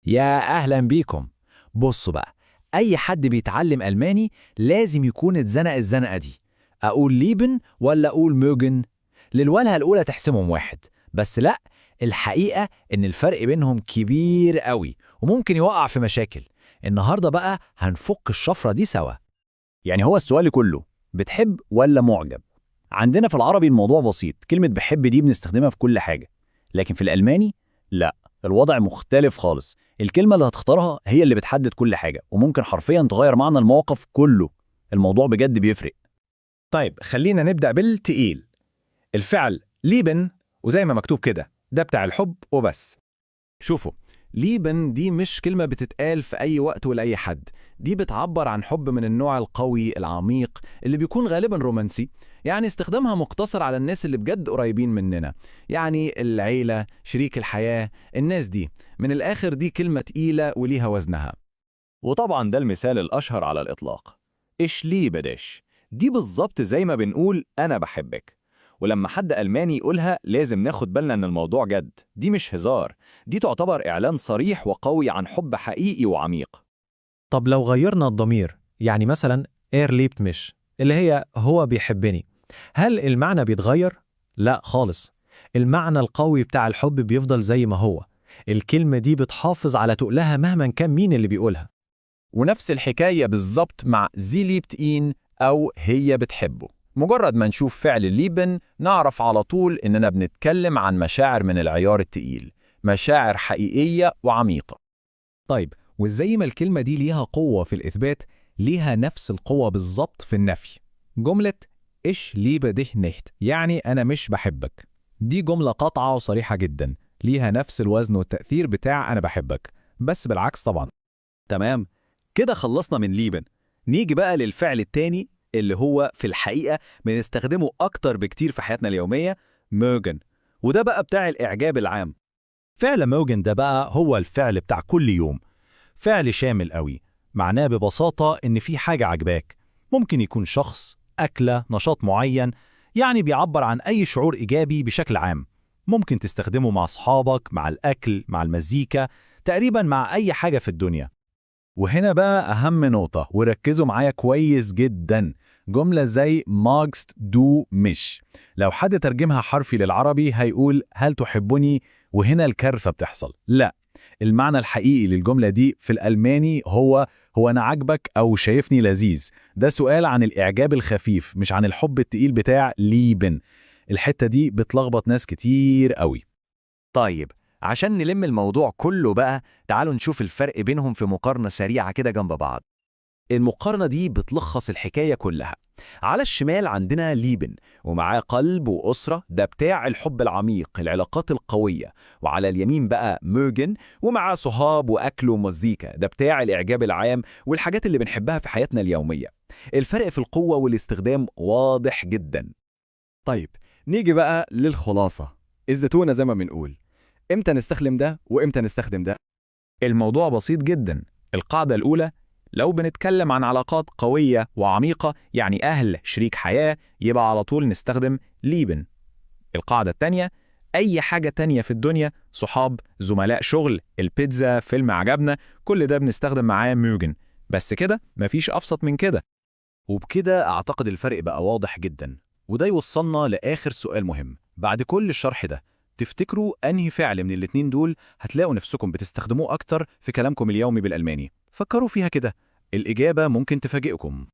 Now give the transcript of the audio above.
يا أهلا بيكم. بصوا بقى، أي حد بيتعلم ألماني لازم يكون اتزنق الزنقة دي. أقول ليبن ولا أقول موجن؟ للولهة الأولى تحسمهم واحد، بس لأ، الحقيقة إن الفرق بينهم كبير قوي وممكن يوقع في مشاكل. النهاردة بقى هنفك الشفرة دي سوا. يعني هو السؤال كله بتحب ولا معجب؟ عندنا في العربي الموضوع بسيط، كلمة بحب دي بنستخدمها في كل حاجة، لكن في الألماني لا، الوضع مختلف خالص. الكلمة اللي هتختارها هي اللي بتحدد كل حاجة، وممكن حرفيا تغير معنى الموقف كله. الموضوع بجد بيفرق. طيب خلينا نبدأ بالتقيل. الفعل ليبن، وزي ما مكتوب كده ده بتاع الحب وبس. شوفوا، ليبن دي مش كلمة بتتقال في أي وقت ولأي حد. دي بتعبر عن حب من النوع القوي العميق اللي بيكون غالبا رومانسي. يعني استخدامها مقتصر على الناس اللي بجد قريبين مننا، يعني العيلة، شريك الحياة، الناس دي. من الآخر دي كلمة تقيلة وليها وزنها. وطبعا ده المثال الأشهر على الإطلاق، إيش ليه بدش. دي بالظبط زي ما بنقول أنا بحبك. ولما حد ألماني يقولها لازم ناخد بالنا إن الموضوع جد، دي مش هزار، دي تعتبر إعلان صريح وقوي عن حب حقيقي وعميق. طب لو غيرنا الضمير، يعني مثلا ليبت مش اللي هي هو بيحبني، هل المعنى بيتغير؟ لا خالص. المعنى القوي بتاع الحب بيفضل زي ما هو. الكلمة دي بتحافظ على تقلها مهما كان مين اللي بيقولها. ونفس الحكاية بالظبط مع زي ليبت إين أو هي بتحبه. مجرد ما نشوف فعل ليبن نعرف على طول إننا بنتكلم عن مشاعر من العيار التقيل، مشاعر حقيقية وعميقة. طيب، وزي ما الكلمة دي ليها قوة في الإثبات، ليها نفس القوة بالظبط في النفي. جملة إيش liebe dich nicht، يعني أنا مش بحبك، دي جملة قاطعة وصريحة جدا، ليها نفس الوزن والتأثير بتاع أنا بحبك، بس بالعكس طبعا. تمام، كده خلصنا من ليبن. نيجي بقى للفعل التاني اللي هو في الحقيقة بنستخدمه أكتر بكتير في حياتنا اليومية، موجن. وده بقى بتاع الإعجاب العام. فعل موجن ده بقى هو الفعل بتاع كل يوم، فعل شامل قوي. معناه ببساطة إن في حاجة عجباك، ممكن يكون شخص، أكلة، نشاط معين، يعني بيعبر عن أي شعور إيجابي بشكل عام. ممكن تستخدمه مع أصحابك، مع الأكل، مع المزيكا، تقريبا مع أي حاجة في الدنيا. وهنا بقى أهم نقطة، وركزوا معايا كويس جدا. جملة زي magst du mich، لو حد ترجمها حرفي للعربي هيقول هل تحبني؟ وهنا الكارثة بتحصل. لا، المعنى الحقيقي للجملة دي في الألماني هو أنا عاجبك أو شايفني لذيذ. ده سؤال عن الإعجاب الخفيف، مش عن الحب التقيل بتاع ليبن. الحتة دي بتلخبط ناس كتير قوي. طيب، عشان نلم الموضوع كله بقى، تعالوا نشوف الفرق بينهم في مقارنة سريعة كده جنب بعض. المقارنة دي بتلخص الحكاية كلها. على الشمال عندنا ليبن، ومعاه قلب وأسرة، ده بتاع الحب العميق، العلاقات القوية. وعلى اليمين بقى موجن، ومعاه صحاب وأكل ومزيكا، ده بتاع الإعجاب العام والحاجات اللي بنحبها في حياتنا اليومية. الفرق في القوة والاستخدام واضح جدا. طيب، نيجي بقى للخلاصة، الزتونة زي ما بنقول. امتى نستخدم ده وامتى نستخدم ده؟ الموضوع بسيط جدا. القاعدة الأولى، لو بنتكلم عن علاقات قوية وعميقة، يعني أهل، شريك حياة، يبقى على طول نستخدم ليبن. القاعدة التانية، أي حاجة تانية في الدنيا، صحاب، زملاء شغل، البيتزا، فيلم عجبنا، كل ده بنستخدم معاه موجن. بس كده، مفيش أبسط من كده. وبكده أعتقد الفرق بقى واضح جدا. وده يوصلنا لآخر سؤال مهم. بعد كل الشرح ده، تفتكروا أنهي فعل من الاتنين دول هتلاقوا نفسكم بتستخدموه أكتر في كلامكم اليومي بالألماني؟ فكروا فيها كده، الإجابة ممكن تفاجئكم.